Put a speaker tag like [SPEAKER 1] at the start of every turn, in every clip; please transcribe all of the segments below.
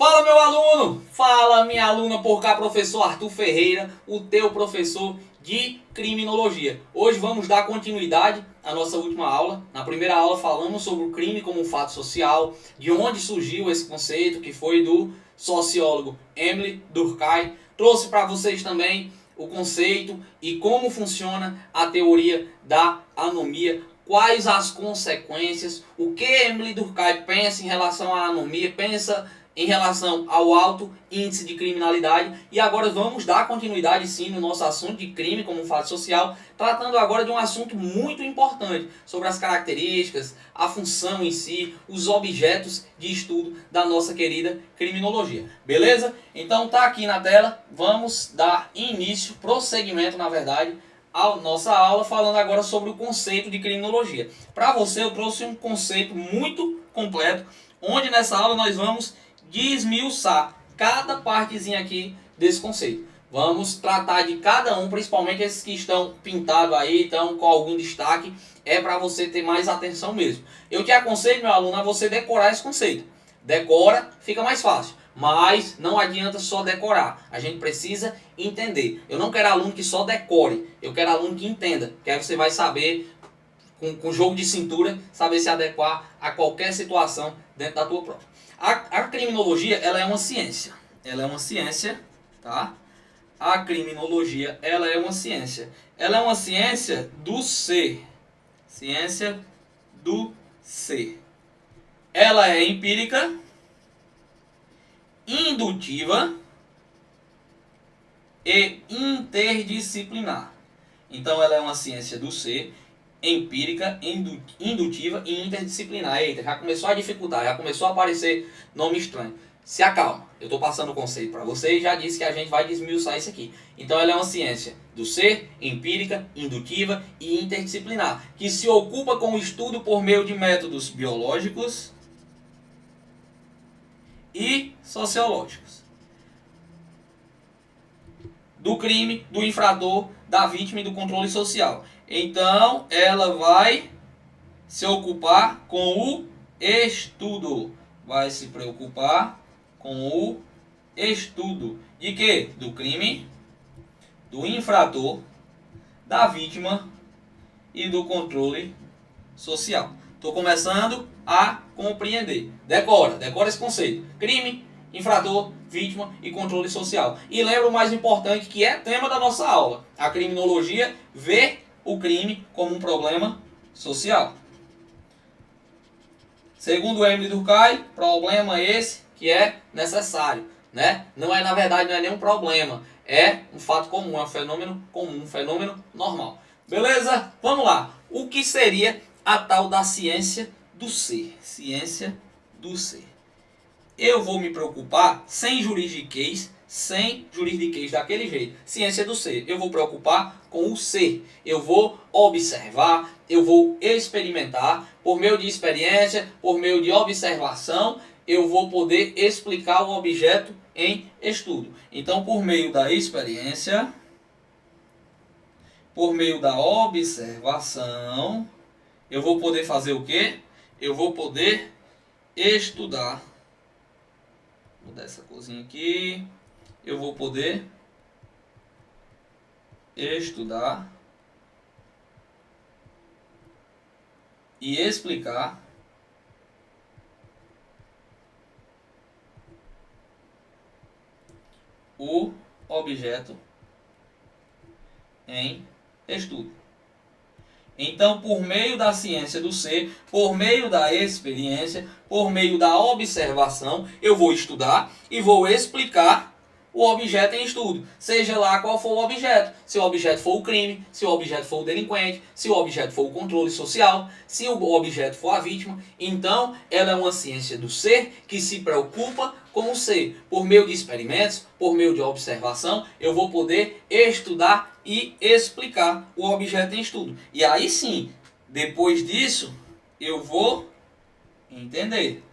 [SPEAKER 1] Fala, meu aluno! Fala, minha aluna, por cá, professor Arthur Ferreira, o teu professor de criminologia. Hoje vamos dar continuidade à nossa última aula. Na primeira aula falamos sobre o crime como um fato social, de onde surgiu esse conceito, que foi do sociólogo Emile Durkheim. Trouxe para vocês também o conceito e como funciona a teoria da anomia, quais as consequências, o que Emile Durkheim pensa em relação à anomia, pensa em relação ao alto índice de criminalidade. E agora vamos dar continuidade sim no nosso assunto de crime como um fato social, tratando agora de um assunto muito importante sobre as características, a função em si, os objetos de estudo da nossa querida criminologia. Beleza? Então tá aqui na tela, vamos dar início, prosseguimento na verdade, a nossa aula falando agora sobre o conceito de criminologia. Para você eu trouxe um conceito muito completo, onde nessa aula nós vamos desmiuçar cada partezinha aqui desse conceito. Vamos tratar de cada um, principalmente esses que estão pintados aí, então com algum destaque, é para você ter mais atenção mesmo. Eu te aconselho, meu aluno, a você decorar esse conceito. Decora, fica mais fácil. Mas não adianta só decorar, a gente precisa entender. Eu não quero aluno que só decore, eu quero aluno que entenda, que aí você vai saber, com jogo de cintura, saber se adequar a qualquer situação dentro da tua prova. A criminologia, ela é uma ciência. Ela é uma ciência, tá? A criminologia, ela é uma ciência. Ela é uma ciência do ser. Ciência do ser. Ela é empírica, indutiva e interdisciplinar. Então ela é uma ciência do ser, empírica, indutiva e interdisciplinar. Eita, já começou a dificultar, já começou a aparecer nome estranho. Se acalma, eu estou passando o conceito para você e já disse que a gente vai desmiuçar isso aqui. Então ela é uma ciência do ser, empírica, indutiva e interdisciplinar, que se ocupa com o estudo por meio de métodos biológicos e sociológicos. Do crime, do infrator, da vítima e do controle social. Então, ela vai se ocupar com o estudo. Vai se preocupar com o estudo. De quê? Do crime, do infrator, da vítima e do controle social. Estou começando a compreender. Decora esse conceito. Crime, infrator, vítima e controle social. E lembra o mais importante, que é tema da nossa aula. A criminologia vê o crime como um problema social. Segundo Emile Durkheim, problema esse que é necessário, né? Não é, na verdade, não é nenhum problema, é um fato comum, é um fenômeno comum, um fenômeno normal. Beleza? Vamos lá. O que seria a tal da ciência do ser? Ciência do ser. Eu vou me preocupar sem juridiquês daquele jeito. Ciência do ser. Eu vou preocupar com o ser. Eu vou observar, eu vou experimentar, por meio de experiência, por meio de observação, eu vou poder explicar o objeto em estudo. Então, por meio da experiência, por meio da observação, eu vou poder fazer o quê? Eu vou poder estudar. Vou mudar essa corzinha aqui. Eu vou poder estudar e explicar o objeto em estudo. Então, por meio da ciência do ser, por meio da experiência, por meio da observação, eu vou estudar e vou explicar o objeto em estudo. Seja lá qual for o objeto. Se o objeto for o crime, se o objeto for o delinquente, se o objeto for o controle social, se o objeto for a vítima. Então, ela é uma ciência do ser que se preocupa com o ser. Por meio de experimentos, por meio de observação, eu vou poder estudar e explicar o objeto em estudo. E aí sim, depois disso, eu vou entender.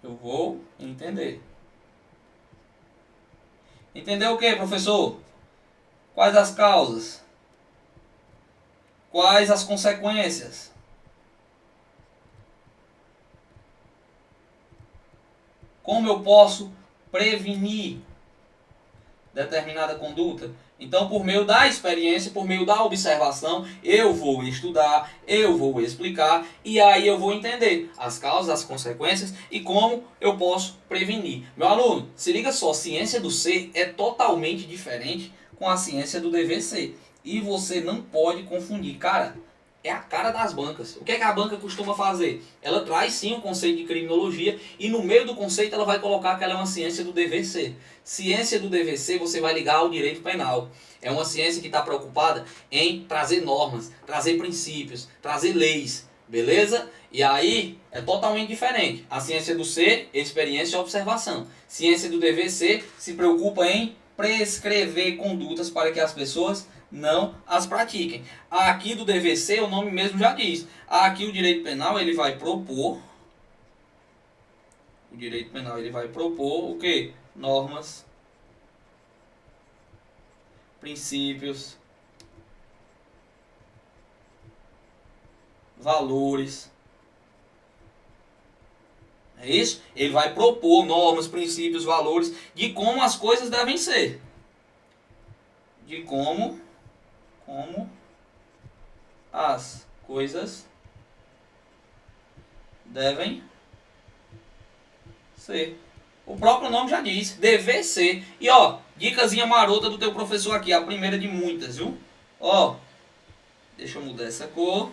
[SPEAKER 1] Eu vou entender. Entendeu o que, professor? Quais as causas? Quais as consequências? Como eu posso prevenir determinada conduta? Então, por meio da experiência, por meio da observação, eu vou estudar, eu vou explicar e aí eu vou entender as causas, as consequências e como eu posso prevenir. Meu aluno, se liga só, ciência do ser é totalmente diferente com a ciência do dever ser. E você não pode confundir, cara. É a cara das bancas. O que é que a banca costuma fazer? Ela traz sim o conceito de criminologia e no meio do conceito ela vai colocar que ela é uma ciência do dever ser. Ciência do dever ser você vai ligar ao direito penal. É uma ciência que está preocupada em trazer normas, trazer princípios, trazer leis, beleza? E aí é totalmente diferente. A ciência do ser, experiência e observação. Ciência do dever ser se preocupa em prescrever condutas para que as pessoas não as pratiquem. Aqui do dever ser, o nome mesmo já diz. Aqui o direito penal ele vai propor. O direito penal ele vai propor o quê? Normas, princípios, valores. É isso? Ele vai propor normas, princípios, valores de como as coisas devem ser. De como as coisas devem ser. O próprio nome já diz, dever ser. E ó, dicasinha marota do teu professor aqui, a primeira de muitas, viu? Ó, deixa eu mudar essa cor.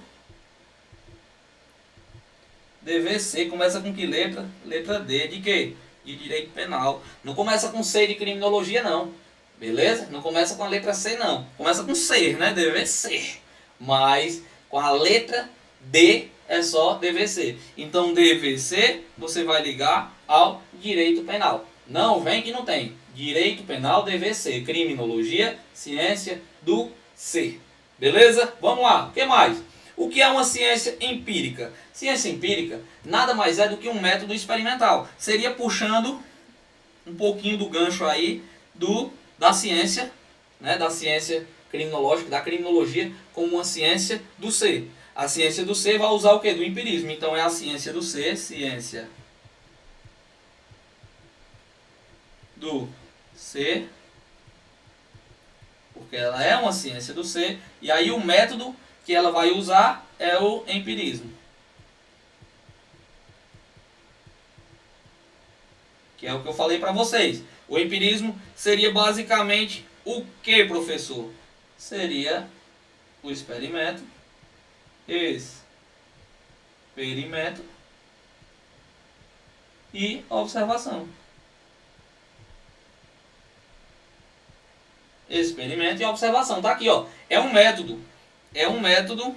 [SPEAKER 1] Dever ser começa com que letra? Letra D, de quê? De direito penal. Não começa com C de criminologia, não. Beleza? Não começa com a letra C, não. Começa com ser, né? Dever ser. Mas com a letra D é só dever ser. Então, dever ser, você vai ligar ao direito penal. Não vem que não tem. Direito penal, dever ser. Criminologia, ciência do ser. Beleza? Vamos lá. O que mais? O que é uma ciência empírica? Ciência empírica nada mais é do que um método experimental. Seria puxando um pouquinho do gancho aí da ciência, né, da ciência criminológica, da criminologia, como uma ciência do ser. A ciência do ser vai usar o quê? Do empirismo. Então é a ciência do ser, ciência do ser, porque ela é uma ciência do ser, e aí o método que ela vai usar é o empirismo. Que é o que eu falei para vocês. O empirismo seria basicamente o que, professor? Seria o experimento e observação. Experimento e observação. Tá aqui, ó. É um método. É um método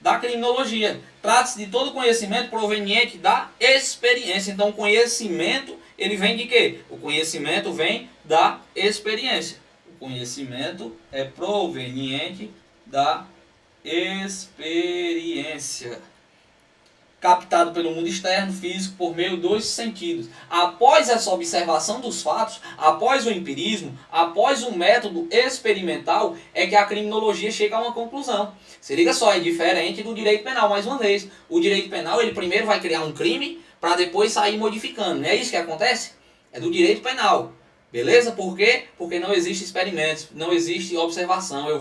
[SPEAKER 1] da criminologia. Trata-se de todo conhecimento proveniente da experiência. Então, o conhecimento, ele vem de quê? O conhecimento vem da experiência. O conhecimento é proveniente da experiência. Captado pelo mundo externo, físico, por meio dos sentidos. Após essa observação dos fatos, após o empirismo, após o método experimental, é que a criminologia chega a uma conclusão. Se liga só, é diferente do direito penal, mais uma vez. O direito penal, ele primeiro vai criar um crime, para depois sair modificando. Não é isso que acontece? É do direito penal. Beleza? Por quê? Porque não existe experimentos, não existe observação. Eu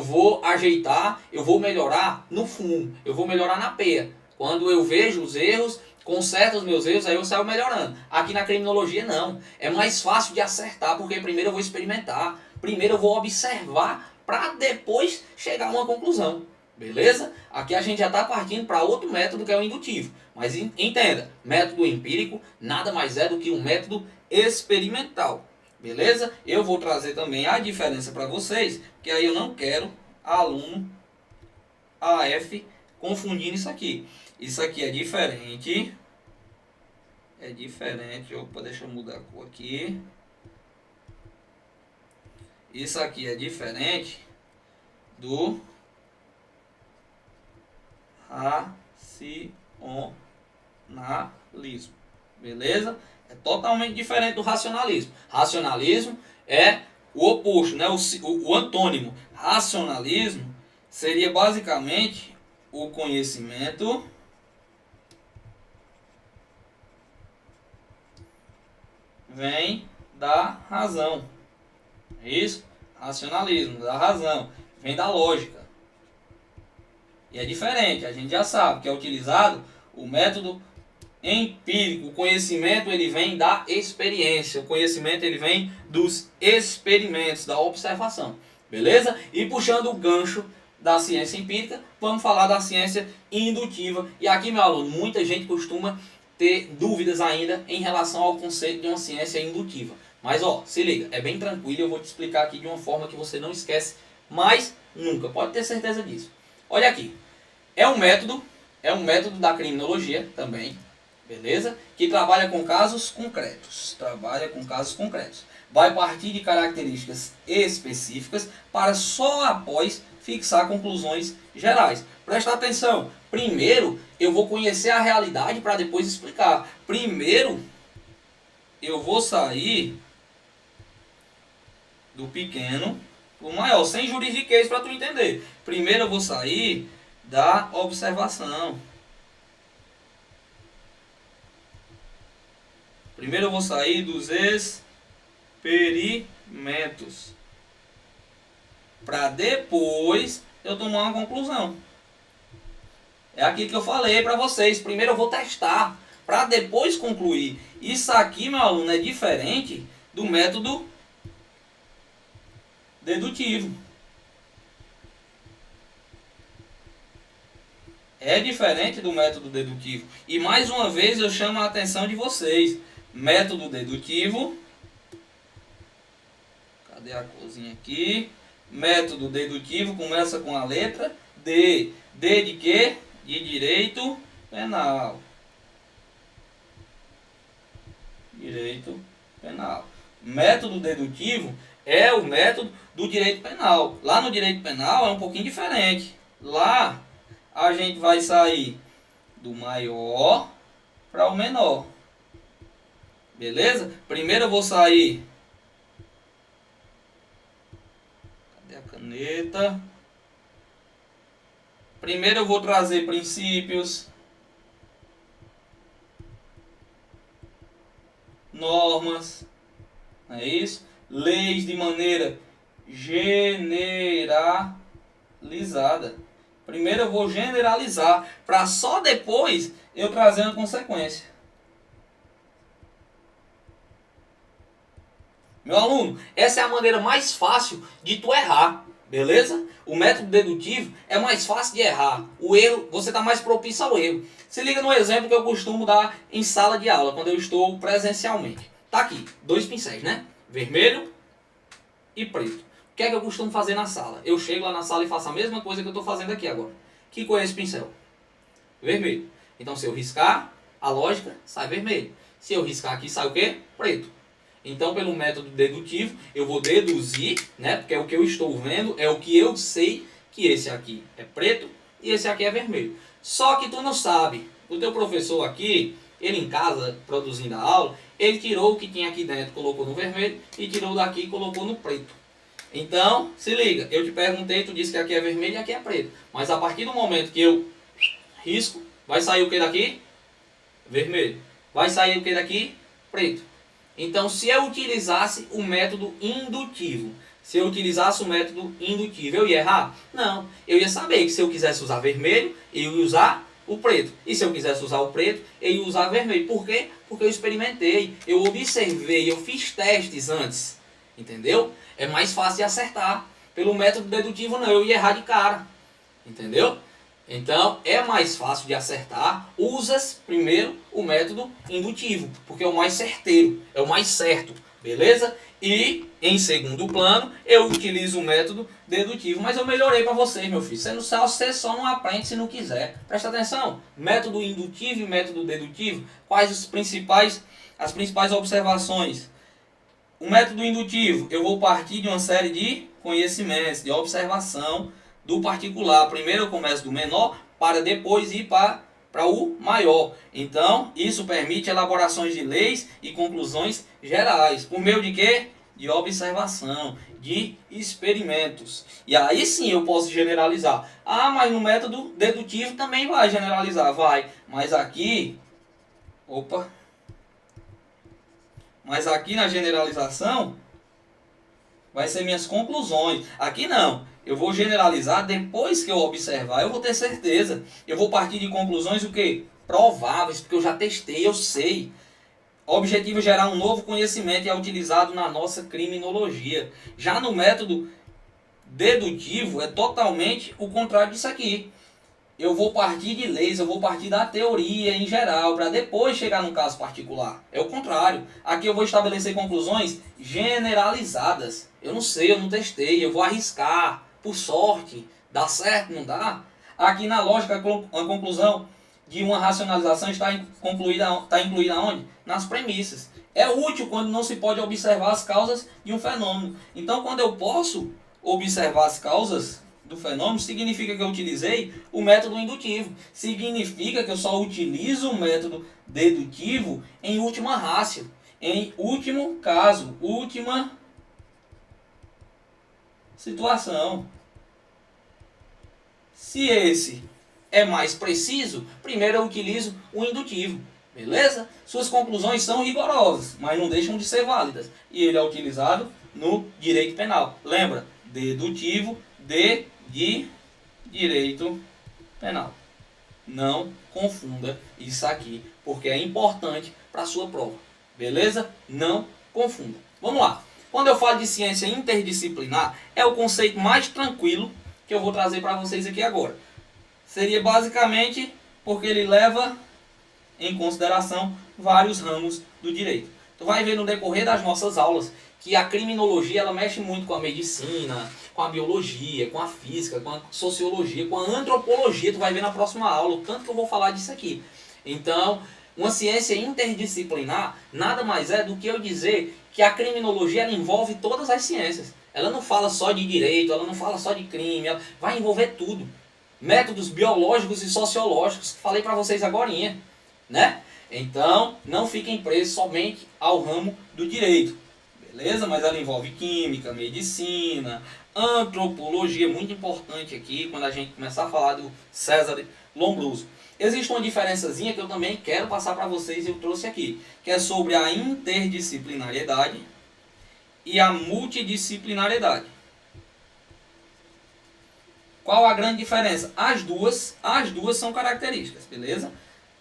[SPEAKER 1] vou ajeitar, eu vou melhorar no fumo, eu vou melhorar na peia. Quando eu vejo os erros, conserto os meus erros, aí eu saio melhorando. Aqui na criminologia não. É mais fácil de acertar, porque primeiro eu vou experimentar, primeiro eu vou observar, para depois chegar a uma conclusão. Beleza? Aqui a gente já está partindo para outro método que é o indutivo. Mas entenda, método empírico nada mais é do que um método experimental. Beleza? Eu vou trazer também a diferença para vocês, que aí eu não quero aluno AF confundindo isso aqui. Isso aqui é diferente. É diferente. Opa, deixa eu mudar a cor aqui. Isso aqui é diferente do racionalismo. Beleza? É totalmente diferente do racionalismo. Racionalismo é o oposto, né? O antônimo. Racionalismo seria basicamente o conhecimento vem da razão. É isso? Racionalismo, da razão. Vem da lógica. E é diferente, a gente já sabe que é utilizado o método empírico. O conhecimento ele vem da experiência. O conhecimento ele vem dos experimentos, da observação. Beleza? E puxando o gancho da ciência empírica, vamos falar da ciência indutiva. E aqui, meu aluno, muita gente costuma ter dúvidas ainda em relação ao conceito de uma ciência indutiva. Mas ó, se liga, é bem tranquilo, eu vou te explicar aqui de uma forma que você não esquece mais nunca, pode ter certeza disso. Olha aqui, é um método da criminologia também, beleza? Que trabalha com casos concretos, vai partir de características específicas para só após fixar conclusões gerais. Presta atenção, primeiro eu vou conhecer a realidade para depois explicar. Primeiro eu vou sair do pequeno para o maior, sem juridiquês para tu entender. Primeiro eu vou sair da observação. Primeiro eu vou sair dos experimentos, para depois eu tomar uma conclusão. É aquilo que eu falei para vocês. Primeiro eu vou testar, para depois concluir. Isso aqui, meu aluno, é diferente do método dedutivo. É diferente do método dedutivo. E mais uma vez eu chamo a atenção de vocês. Método dedutivo. Cadê a corzinha aqui? Método dedutivo começa com a letra D. D de quê? De direito penal. Direito penal. Método dedutivo é o método do direito penal. Lá no direito penal é um pouquinho diferente. Lá a gente vai sair do maior para o menor. Beleza? Primeiro eu vou sair. Cadê a caneta? Primeiro eu vou trazer princípios, normas, não é isso? Leis de maneira generalizada. Primeiro eu vou generalizar, para só depois eu trazer uma consequência. Meu aluno, essa é a maneira mais fácil de tu errar, beleza? O método dedutivo é mais fácil de errar. O erro, você está mais propício ao erro. Se liga no exemplo que eu costumo dar em sala de aula, quando eu estou presencialmente. Tá aqui, 2 pincéis, né? Vermelho e preto. O que é que eu costumo fazer na sala? Eu chego lá na sala e faço a mesma coisa que eu estou fazendo aqui agora. Que cor é esse pincel? Vermelho. Então se eu riscar, a lógica sai vermelho. Se eu riscar aqui, sai o quê? Preto. Então, pelo método dedutivo, eu vou deduzir, né? Porque é o que eu estou vendo, é o que eu sei que esse aqui é preto e esse aqui é vermelho. Só que tu não sabe. O teu professor aqui, ele em casa, produzindo a aula, ele tirou o que tinha aqui dentro, colocou no vermelho e tirou daqui e colocou no preto. Então, se liga, eu te perguntei, tu disse que aqui é vermelho e aqui é preto. Mas a partir do momento que eu risco, vai sair o que daqui? Vermelho. Vai sair o que daqui? Preto. Então, se eu utilizasse o método indutivo, eu ia errar? Não. Eu ia saber que se eu quisesse usar vermelho, eu ia usar o preto. E se eu quisesse usar o preto, eu ia usar vermelho. Por quê? Porque eu experimentei, eu observei, eu fiz testes antes. Entendeu? É mais fácil de acertar. Pelo método dedutivo, não. Eu ia errar de cara. Entendeu? Então, é mais fácil de acertar. Usas primeiro o método indutivo, porque é o mais certeiro, é o mais certo, beleza? E, em segundo plano, eu utilizo o método dedutivo. Mas eu melhorei para vocês, meu filho. Você só não aprende se não quiser. Presta atenção. Método indutivo e método dedutivo. Quais as principais observações? O método indutivo, eu vou partir de uma série de conhecimentos, de observação do particular. Primeiro eu começo do menor para depois ir para o maior. Então, isso permite elaborações de leis e conclusões gerais. Por meio de quê? de observação, de experimentos. E aí sim eu posso generalizar. Ah, mas no método dedutivo também vai generalizar, vai. Mas aqui, mas aqui na generalização vai ser minhas conclusões. Aqui não. Eu vou generalizar depois que eu observar. Eu vou ter certeza. Eu vou partir de conclusões o quê? Prováveis, porque eu já testei, eu sei. O objetivo é gerar um novo conhecimento e é utilizado na nossa criminologia. Já no método dedutivo é totalmente o contrário disso aqui. Eu vou partir de leis, eu vou partir da teoria em geral, para depois chegar num caso particular. É o contrário. Aqui eu vou estabelecer conclusões generalizadas. Eu não sei, eu não testei, eu vou arriscar, por sorte. Dá certo, não dá? Aqui na lógica, a conclusão de uma racionalização está incluída onde? Nas premissas. É útil quando não se pode observar as causas de um fenômeno. Então, quando eu posso observar as causas do fenômeno, significa que eu utilizei o método indutivo. Significa que eu só utilizo o método dedutivo em última ratio, em último caso, última situação. Se esse é mais preciso, primeiro eu utilizo o indutivo. Beleza? Suas conclusões são rigorosas, mas não deixam de ser válidas. E ele é utilizado no direito penal. Lembra? Dedutivo de direito penal. Não confunda isso aqui, porque é importante para a sua prova. Beleza? Não confunda. Vamos lá. Quando eu falo de ciência interdisciplinar, é o conceito mais tranquilo que eu vou trazer para vocês aqui agora. Seria basicamente porque ele leva em consideração vários ramos do direito. Tu vai ver no decorrer das nossas aulas que a criminologia ela mexe muito com a medicina, com a biologia, com a física, com a sociologia, com a antropologia. Tu vai ver na próxima aula o tanto que eu vou falar disso aqui. Então, uma ciência interdisciplinar nada mais é do que eu dizer que a criminologia ela envolve todas as ciências. Ela não fala só de direito, ela não fala só de crime, ela vai envolver tudo. Métodos biológicos e sociológicos, que falei para vocês agorinha, né? Então, não fiquem presos somente ao ramo do direito, beleza? Mas ela envolve química, medicina, antropologia, muito importante aqui, quando a gente começar a falar do César Lombroso. Existe uma diferençazinha que eu também quero passar para vocês e eu trouxe aqui, que é sobre a interdisciplinariedade e a multidisciplinariedade. Qual a grande diferença? As duas são características, beleza?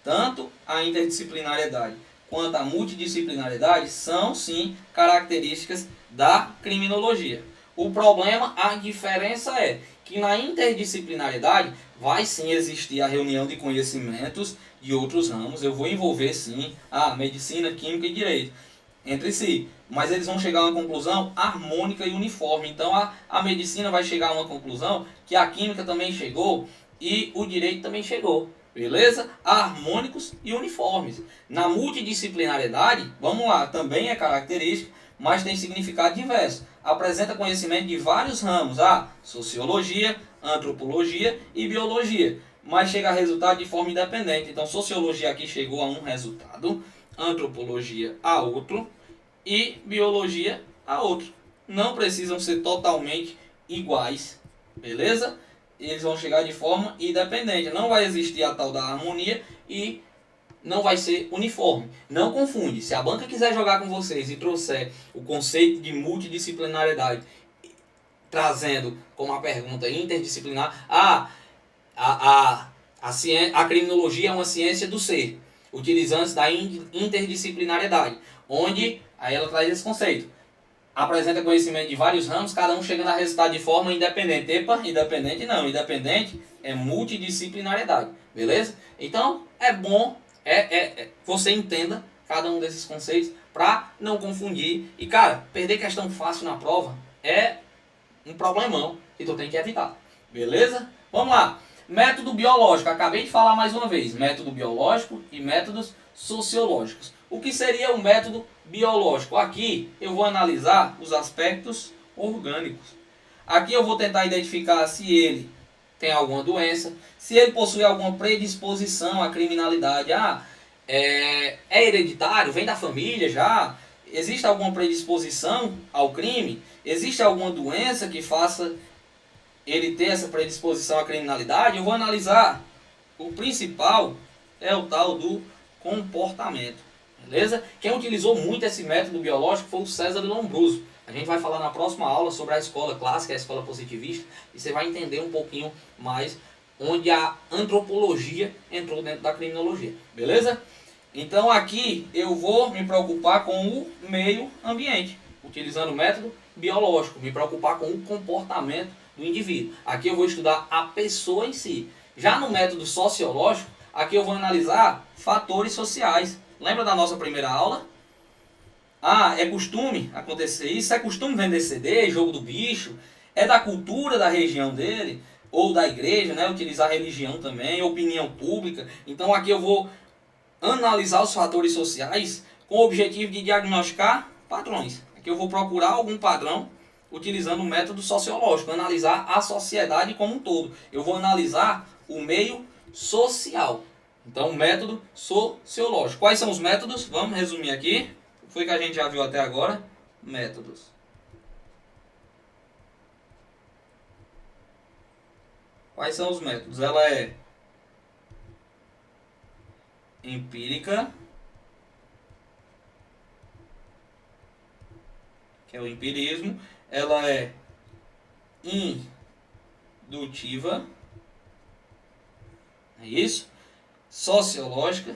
[SPEAKER 1] Tanto a interdisciplinariedade quanto a multidisciplinariedade são, sim, características da criminologia. O problema, a diferença é que na interdisciplinariedade vai sim existir a reunião de conhecimentos de outros ramos. Eu vou envolver, sim, a medicina, química e direito entre si, mas eles vão chegar a uma conclusão harmônica e uniforme. Então a medicina vai chegar a uma conclusão que a química também chegou e o direito também chegou. Beleza? Harmônicos e uniformes. Na multidisciplinariedade, vamos lá, também é característica, mas tem significado diverso. Apresenta conhecimento de vários ramos, sociologia, antropologia e biologia, mas chega a resultado de forma independente. Então, sociologia aqui chegou a um resultado, antropologia a outro e biologia a outro. Não precisam ser totalmente iguais, beleza? Eles vão chegar de forma independente. Não vai existir a tal da harmonia e não vai ser uniforme. Não confunde. Se a banca quiser jogar com vocês e trouxer o conceito de multidisciplinariedade, trazendo como a pergunta interdisciplinar, a criminologia é uma ciência do ser, utilizando-se da interdisciplinariedade, onde aí ela traz esse conceito. Apresenta conhecimento de vários ramos, cada um chegando a resultado de forma independente. Epa, independente não. Independente é multidisciplinariedade. Beleza? Então, é bom você entenda cada um desses conceitos para não confundir. E, cara, perder questão fácil na prova é um problemão que tu tem que evitar. Beleza? Vamos lá. Método biológico. Acabei de falar mais uma vez. Método biológico e métodos sociológicos. O que seria um método biológico? Aqui eu vou analisar os aspectos orgânicos. Aqui eu vou tentar identificar se ele tem alguma doença, se ele possui alguma predisposição à criminalidade. É hereditário, vem da família já, existe alguma predisposição ao crime? Existe alguma doença que faça ele ter essa predisposição à criminalidade? Eu vou analisar. O principal é o tal do comportamento, beleza? Quem utilizou muito esse método biológico foi o César de Lombroso. A gente vai falar na próxima aula sobre a escola clássica, a escola positivista, e você vai entender um pouquinho mais onde a antropologia entrou dentro da criminologia, beleza? Então aqui eu vou me preocupar com o meio ambiente, utilizando o método biológico, me preocupar com o comportamento do indivíduo. Aqui eu vou estudar a pessoa em si. Já no método sociológico, aqui eu vou analisar fatores sociais. Lembra da nossa primeira aula? Ah, é costume acontecer isso? É costume vender CD, jogo do bicho? É da cultura da região dele? Ou da igreja, né? Utilizar religião também, opinião pública. Então aqui eu vou analisar os fatores sociais com o objetivo de diagnosticar padrões. Aqui eu vou procurar algum padrão utilizando o método sociológico, analisar a sociedade como um todo. Eu vou analisar o meio social. Então, o método sociológico. Quais são os métodos? Vamos resumir aqui. Foi que a gente já viu até agora. Métodos. Quais são os métodos? Ela é empírica, que é o empirismo. Ela é indutiva, é isso? Sociológica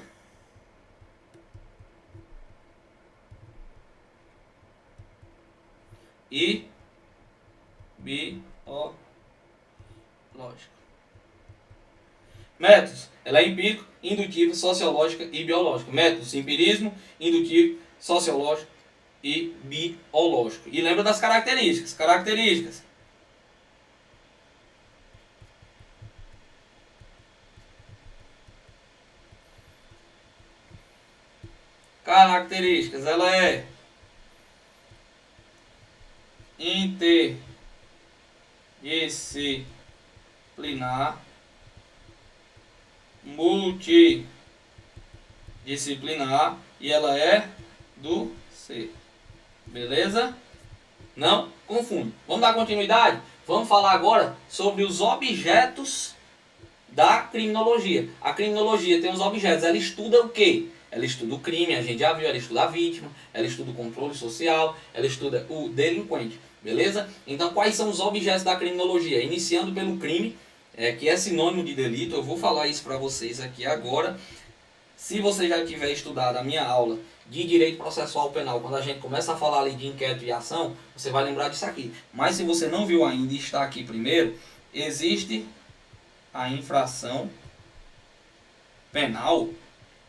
[SPEAKER 1] e biológica. Métodos. Ela é empírico, indutiva, sociológica e biológica. Métodos: empirismo, indutivo, sociológico e biológico. E lembra das características. Características. Características. Ela é interdisciplinar, multidisciplinar e ela é do ser. Beleza? Não confunde. Vamos dar continuidade? Vamos falar agora sobre os objetos da criminologia. A criminologia tem os objetos. Ela estuda o quê? Ela estuda o crime, a gente já viu, ela estuda a vítima, ela estuda o controle social, ela estuda o delinquente. Beleza? Então, quais são os objetos da criminologia? Iniciando pelo crime, que é sinônimo de delito. Eu vou falar isso para vocês aqui agora. Se você já tiver estudado a minha aula de direito processual penal, quando a gente começa a falar ali de inquérito e ação, você vai lembrar disso aqui. Mas se você não viu ainda e está aqui primeiro, existe a infração penal.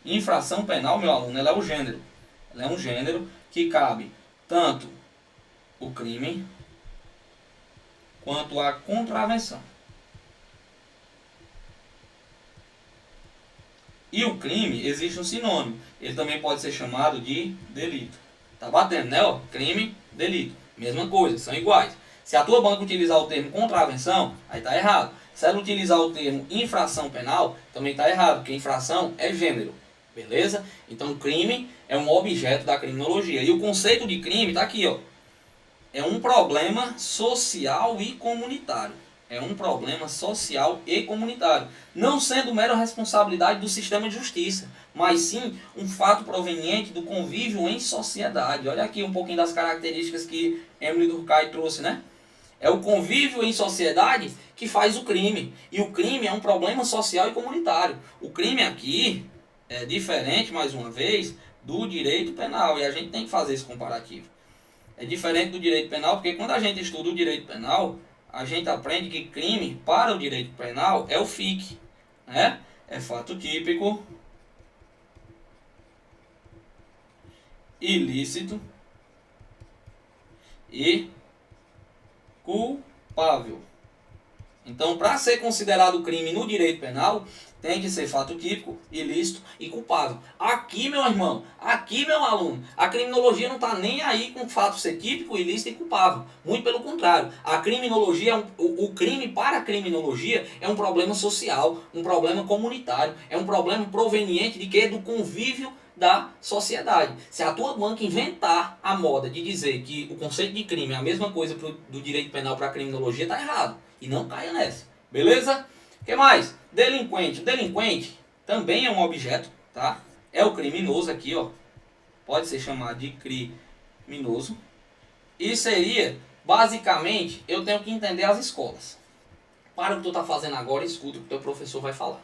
[SPEAKER 1] Infração penal, meu aluno, ela é o gênero. Ela é um gênero que cabe tanto o crime quanto a contravenção. E o crime existe um sinônimo. Ele também pode ser chamado de delito. Tá batendo, né? Ó, crime, delito. Mesma coisa, são iguais. Se a tua banca utilizar o termo contravenção, aí tá errado. Se ela utilizar o termo infração penal, também tá errado, porque infração é gênero. Beleza? Então, crime é um objeto da criminologia. E o conceito de crime tá aqui, ó. É um problema social e comunitário. É um problema social e comunitário, não sendo mera responsabilidade do sistema de justiça, mas sim um fato proveniente do convívio em sociedade. Olha aqui um pouquinho das características que Emily Durkheim trouxe, né? É o convívio em sociedade que faz o crime, e o crime é um problema social e comunitário. O crime aqui é diferente, mais uma vez, do direito penal, e a gente tem que fazer esse comparativo. É diferente do direito penal, porque quando a gente estuda o direito penal, a gente aprende que crime para o direito penal é o FIC, né? É fato típico, ilícito e culpável. Então, para ser considerado crime no direito penal, tem que ser fato típico, ilícito e culpável. Aqui, meu irmão, aqui, meu aluno, a criminologia não está nem aí com o fato ser típico, ilícito e culpável. Muito pelo contrário. A criminologia, o crime para a criminologia é um problema social, um problema comunitário, é um problema proveniente de quê? Do convívio da sociedade. Se a tua banca inventar a moda de dizer que o conceito de crime é a mesma coisa do direito penal para a criminologia, está errado. E não caia nessa. Beleza? O que mais? Delinquente. O delinquente também é um objeto, tá? É o criminoso aqui, ó. Pode ser chamado de criminoso. E seria, basicamente, eu tenho que entender as escolas. Para o que tu está fazendo agora, escuta o que o teu professor vai falar.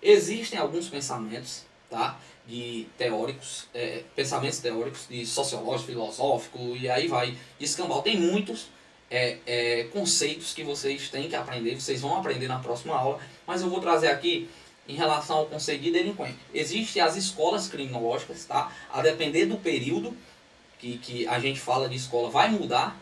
[SPEAKER 1] Existem alguns pensamentos, tá? De teóricos, pensamentos teóricos, de sociológico, filosófico, e aí vai descambau. Tem muitos conceitos que vocês têm que aprender, vocês vão aprender na próxima aula, mas eu vou trazer aqui em relação ao conceito de delinquente. Existem as escolas criminológicas, tá? A depender do período que a gente fala de escola, vai mudar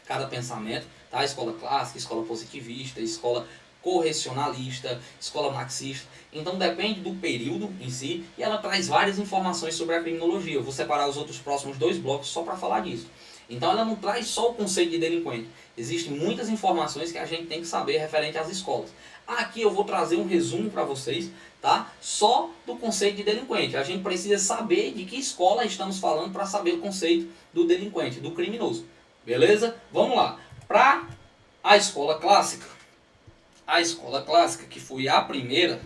[SPEAKER 1] cada pensamento, tá? Escola clássica, escola positivista, escola correcionalista, escola marxista. Então depende do período em si e ela traz várias informações sobre a criminologia. Eu vou separar os outros próximos 2 blocos só para falar disso. Então ela não traz só o conceito de delinquente. Existem muitas informações que a gente tem que saber referente às escolas. Aqui eu vou trazer um resumo para vocês, tá? Só do conceito de delinquente. A gente precisa saber de que escola estamos falando para saber o conceito do delinquente, do criminoso. Beleza? Vamos lá. Para a escola clássica, que foi a primeira,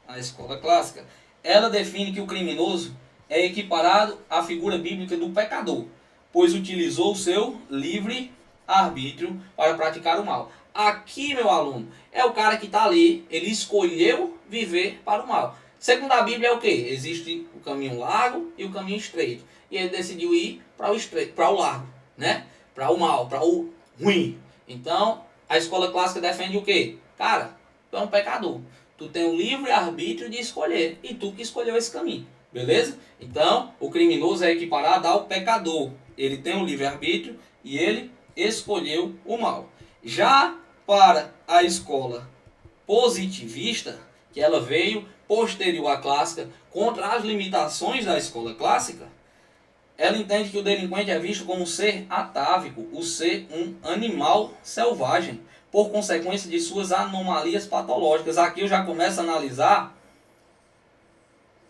[SPEAKER 1] a escola clássica, ela define que o criminoso é equiparado à figura bíblica do pecador, pois utilizou o seu livre arbítrio para praticar o mal. Aqui, meu aluno, é o cara que está ali, ele escolheu viver para o mal. Segundo a Bíblia é o que? Existe o caminho largo e o caminho estreito. E ele decidiu ir para o estreito, para o largo, né? Para o mal, para o ruim. Então, a escola clássica defende o quê? Cara, tu é um pecador. Tu tem o livre arbítrio de escolher. E tu que escolheu esse caminho. Beleza? Então, o criminoso é equiparado ao pecador. Ele tem o livre arbítrio e ele escolheu o mal. Já para a escola positivista, que ela veio posterior à clássica, contra as limitações da escola clássica, ela entende que o delinquente é visto como um ser atávico, o ser um animal selvagem, por consequência de suas anomalias patológicas. Aqui eu já começo a analisar,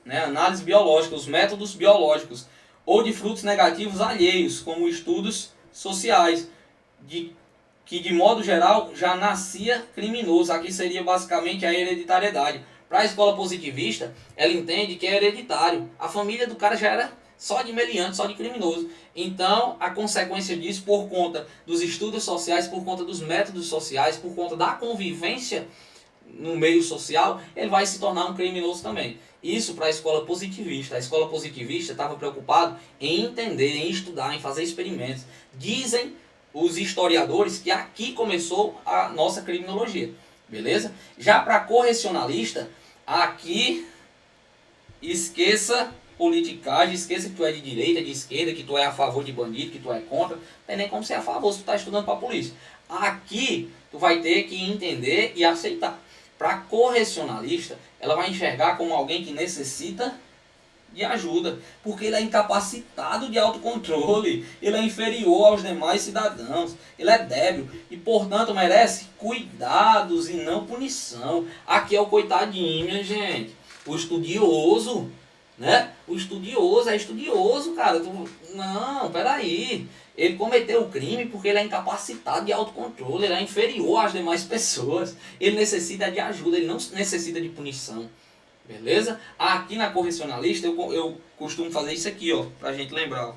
[SPEAKER 1] análise biológica, os métodos biológicos, ou de frutos negativos alheios, como estudos sociais, que de modo geral já nascia criminoso. Aqui seria basicamente a hereditariedade. Para a escola positivista, ela entende que é hereditário. A família do cara já era só de meliante, só de criminoso. Então, a consequência disso, por conta dos estudos sociais, por conta dos métodos sociais, por conta da convivência no meio social, ele vai se tornar um criminoso também. Isso para a escola positivista. A escola positivista estava preocupada em entender, em estudar, em fazer experimentos. Dizem os historiadores que aqui começou a nossa criminologia. Beleza? Já para correcionalista, aqui esqueça politicagem, esqueça que tu é de direita, de esquerda, que tu é a favor de bandido, que tu é contra. Não tem nem como ser a favor se tu está estudando para a polícia. Aqui tu vai ter que entender e aceitar. Para correcionalista, ela vai enxergar como alguém que necessita de ajuda, porque ele é incapacitado de autocontrole, ele é inferior aos demais cidadãos, ele é débil e, portanto, merece cuidados e não punição. Aqui é o coitadinho, minha gente, o estudioso, né? O estudioso é estudioso, cara. Não, peraí. Ele cometeu o crime porque ele é incapacitado de autocontrole, ele é inferior às demais pessoas, ele necessita de ajuda, ele não necessita de punição. Beleza? Aqui na correcionalista eu costumo fazer isso aqui, ó, pra gente lembrar. Ó.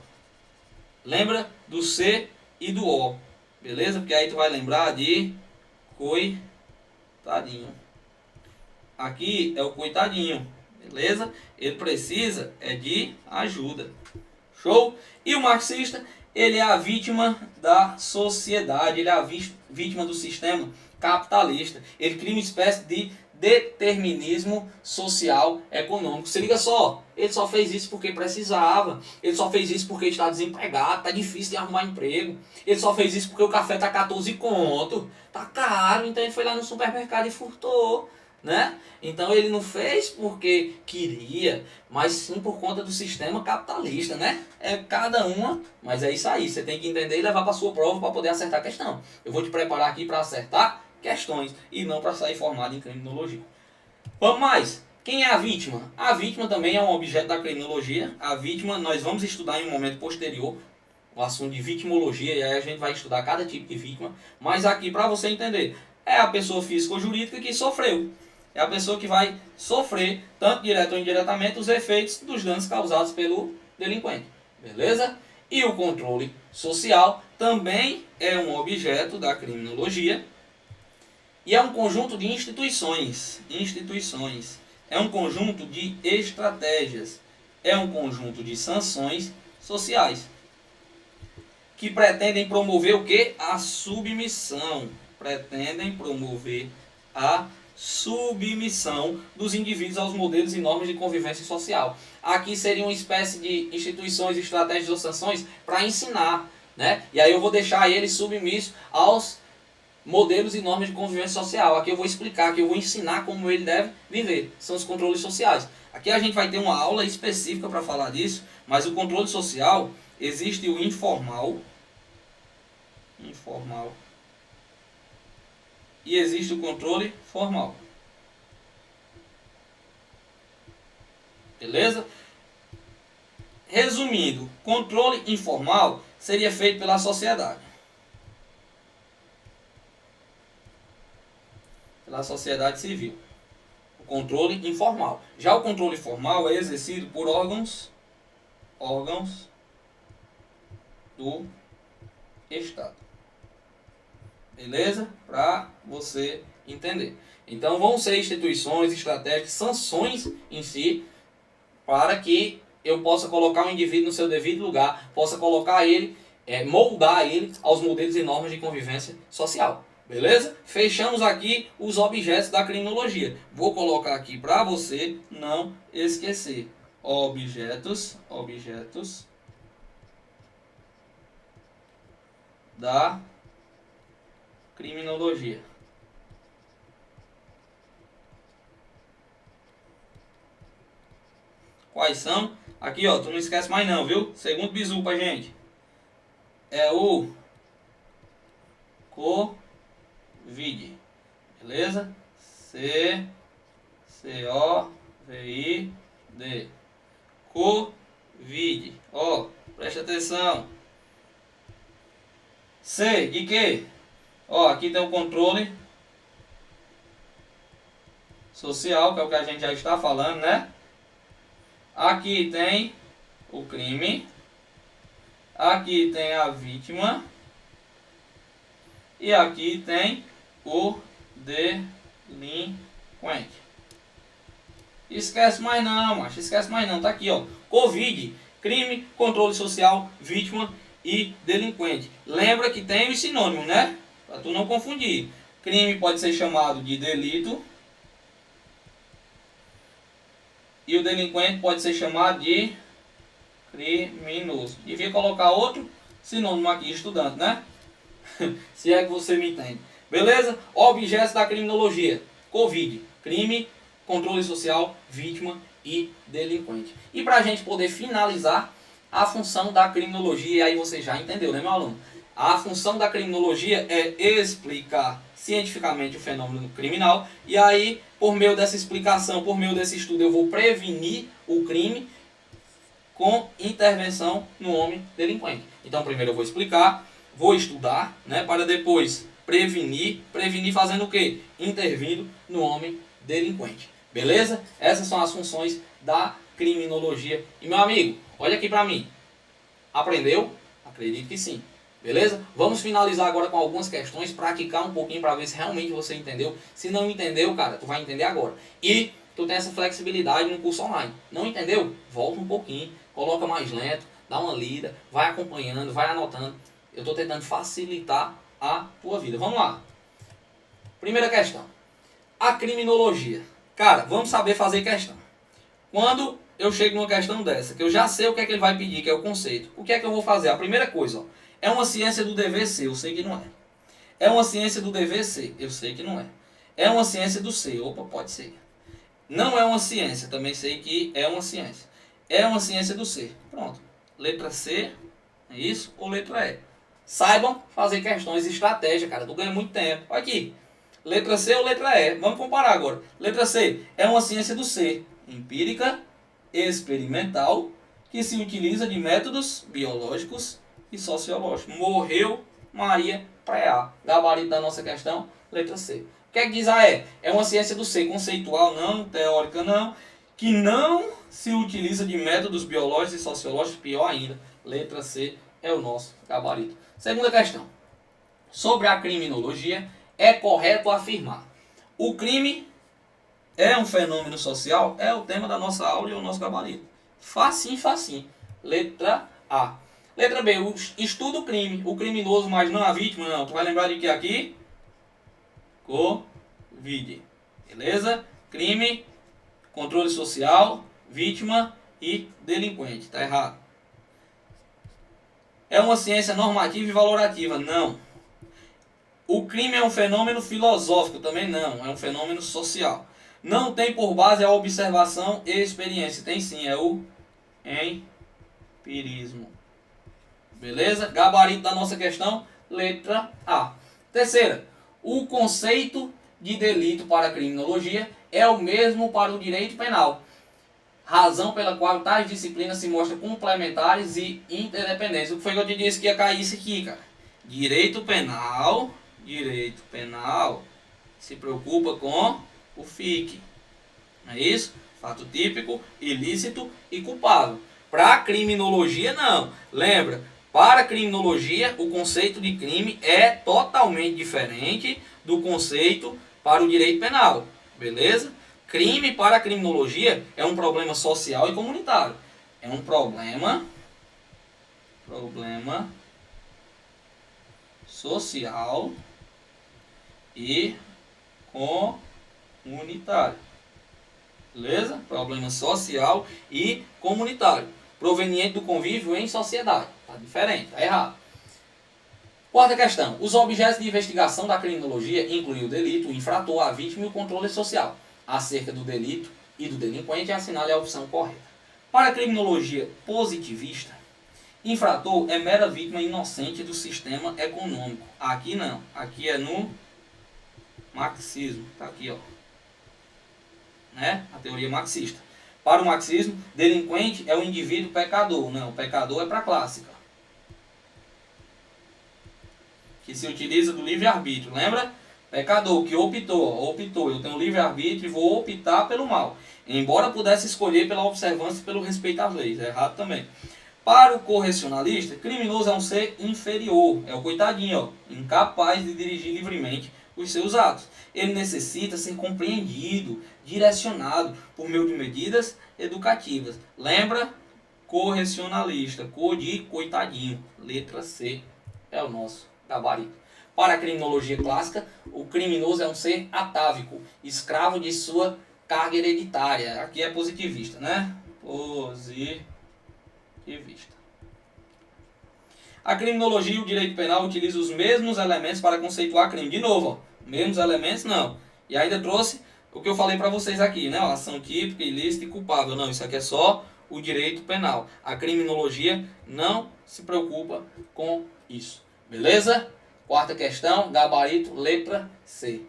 [SPEAKER 1] Lembra do C e do O. Beleza? Porque aí tu vai lembrar de coitadinho. Aqui é o coitadinho. Beleza? Ele precisa de ajuda. Show? E o marxista, ele é a vítima da sociedade, ele é a vítima do sistema capitalista. Ele cria uma espécie de determinismo social econômico. Se liga só, ele só fez isso porque precisava, ele só fez isso porque está desempregado, tá difícil de arrumar emprego, ele só fez isso porque o café tá 14 conto, tá caro, então ele foi lá no supermercado e furtou, né? Então ele não fez porque queria, mas sim por conta do sistema capitalista, né? É cada uma, mas é isso aí, você tem que entender e levar para sua prova para poder acertar a questão. Eu vou te preparar aqui para acertar questões e não para sair formado em criminologia. Vamos mais. Quem é a vítima? A vítima também é um objeto da criminologia. A vítima nós vamos estudar em um momento posterior o assunto de vitimologia e aí a gente vai estudar cada tipo de vítima. Mas aqui para você entender, é a pessoa física ou jurídica que sofreu. É a pessoa que vai sofrer, tanto direto ou indiretamente, os efeitos dos danos causados pelo delinquente. Beleza? E o controle social também é um objeto da criminologia. E é um conjunto de instituições. É um conjunto de estratégias. É um conjunto de sanções sociais. Que pretendem promover o quê? A submissão. Pretendem promover a submissão dos indivíduos aos modelos e normas de convivência social. Aqui seria uma espécie de instituições, estratégias ou sanções para ensinar, né? E aí eu vou deixar eles submissos aos modelos e normas de convivência social. Aqui eu vou explicar, aqui eu vou ensinar como ele deve viver. São os controles sociais. Aqui a gente vai ter uma aula específica para falar disso, mas o controle social, existe o informal, e existe o controle formal. Beleza? Resumindo, controle informal seria feito pela sociedade. Pela sociedade civil. O controle informal. Já o controle formal é exercido por órgãos do Estado. Beleza? Para você entender. Então vão ser instituições, estratégias, sanções em si, para que eu possa colocar o indivíduo no seu devido lugar, possa colocar ele, moldar ele aos modelos e normas de convivência social. Beleza? Fechamos aqui os objetos da criminologia. Vou colocar aqui para você não esquecer. Objetos da criminologia. Quais são? Aqui, ó, tu não esquece mais não, viu? Segundo bizu pra gente. É o Covid. Beleza? C-O-V-I-D. Covid. Ó, presta atenção. C de quê? Ó, aqui tem o controle social, que é o que a gente já está falando, né? Aqui tem o crime. Aqui tem a vítima. E aqui tem o delinquente. Esquece mais não, macho. Esquece mais não. Tá aqui, ó. Covid, crime, controle social, vítima e delinquente. Lembra que tem os sinônimos, né? Para tu não confundir. Crime pode ser chamado de delito. E o delinquente pode ser chamado de criminoso. Devia colocar outro sinônimo aqui, estudante, né? Se é que você me entende. Beleza? Objetos da criminologia. Covid, crime, controle social, vítima e delinquente. E para a gente poder finalizar a função da criminologia, e aí você já entendeu, né, meu aluno? A função da criminologia é explicar cientificamente o fenômeno criminal, e aí, por meio dessa explicação, por meio desse estudo, eu vou prevenir o crime com intervenção no homem delinquente. Então, primeiro eu vou explicar, vou estudar, né, para depois prevenir fazendo o quê? Intervindo no homem delinquente. Beleza? Essas são as funções da criminologia. E, meu amigo, olha aqui para mim. Aprendeu? Acredito que sim. Beleza? Vamos finalizar agora com algumas questões, praticar um pouquinho para ver se realmente você entendeu. Se não entendeu, cara, tu vai entender agora. E tu tem essa flexibilidade no curso online. Não entendeu? Volta um pouquinho, coloca mais lento, dá uma lida, vai acompanhando, vai anotando. Eu estou tentando facilitar a tua vida. Vamos lá. Primeira questão. A criminologia. Cara, vamos saber fazer questão. Quando eu chego numa questão dessa, que eu já sei o que é que ele vai pedir, que é o conceito, o que é que eu vou fazer? A primeira coisa, ó, é uma ciência do dever ser, eu sei que não é. É uma ciência do dever ser, eu sei que não é. É uma ciência do ser, opa, pode ser. Não é uma ciência, também sei que é uma ciência. É uma ciência do ser. Pronto. Letra C, é isso? Ou letra E? Saibam fazer questões de estratégia, cara. Tu ganha muito tempo. Olha aqui. Letra C ou letra E? Vamos comparar agora. Letra C é uma ciência do ser, empírica, experimental, que se utiliza de métodos biológicos e sociológicos. Morreu Maria Preá. Gabarito da nossa questão, letra C. O que é que diz a E? É uma ciência do ser, conceitual não, teórica não, que não se utiliza de métodos biológicos e sociológicos, pior ainda. Letra C é o nosso gabarito. Segunda questão. Sobre a criminologia, é correto afirmar: o crime é um fenômeno social? É o tema da nossa aula e o nosso gabarito. Facinho, facinho. Letra A. Letra B. Estuda o crime. O criminoso, mas não a vítima, não. Tu vai lembrar de que aqui? Covid. Beleza? Crime, controle social, vítima e delinquente. Tá errado. É uma ciência normativa e valorativa? Não. O crime é um fenômeno filosófico? Também não. É um fenômeno social. Não tem por base a observação e experiência? Tem sim, é o empirismo. Beleza? Gabarito da nossa questão, letra A. Terceira, o conceito de delito para a criminologia é o mesmo para o direito penal, razão pela qual tais disciplinas se mostram complementares e interdependentes. O que foi que eu te disse que ia cair isso aqui, cara? Direito penal se preocupa com o FIC. Não é isso? Fato típico, ilícito e culpável. Para a criminologia, não. Lembra, para a criminologia, o conceito de crime é totalmente diferente do conceito para o direito penal. Beleza? Crime para a criminologia é um problema social e comunitário. É um problema social e comunitário. Beleza? Problema social e comunitário. Proveniente do convívio em sociedade. Tá diferente, tá errado. Quarta questão. Os objetos de investigação da criminologia incluem o delito, o infrator, a vítima e o controle social. Acerca do delito e do delinquente, assinale a opção correta. Para a criminologia positivista, infrator é mera vítima inocente do sistema econômico. Aqui não. Aqui é no marxismo. Tá aqui, ó. Né? A teoria marxista. Para o marxismo, delinquente é o indivíduo pecador. Não, pecador é para a clássica, que se utiliza do livre-arbítrio. Lembra? Pecador que optou. Eu tenho livre-arbítrio e vou optar pelo mal. Embora pudesse escolher pela observância e pelo respeito às leis. É errado também. Para o correcionalista, criminoso é um ser inferior. É o coitadinho, ó, incapaz de dirigir livremente os seus atos. Ele necessita ser compreendido, direcionado por meio de medidas educativas. Lembra? Correcionalista, cor de coitadinho. Letra C é o nosso gabarito. Para a criminologia clássica, o criminoso é um ser atávico, escravo de sua carga hereditária. Aqui é positivista, né? Positivista. A criminologia e o direito penal utilizam os mesmos elementos para conceituar crime. De novo, ó, mesmos elementos não. E ainda trouxe o que eu falei para vocês aqui, né? Ação típica, ilícita e culpável. Não, isso aqui é só o direito penal. A criminologia não se preocupa com isso. Beleza? Quarta questão, gabarito, letra C.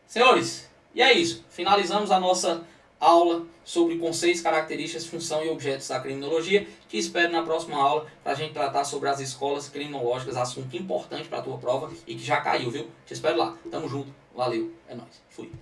[SPEAKER 1] Senhores, e é isso. Finalizamos a nossa aula sobre conceitos, características, função e objetos da criminologia. Te espero na próxima aula para a gente tratar sobre as escolas criminológicas, assunto importante para a tua prova e que já caiu, viu? Te espero lá. Tamo junto. Valeu. É nóis. Fui.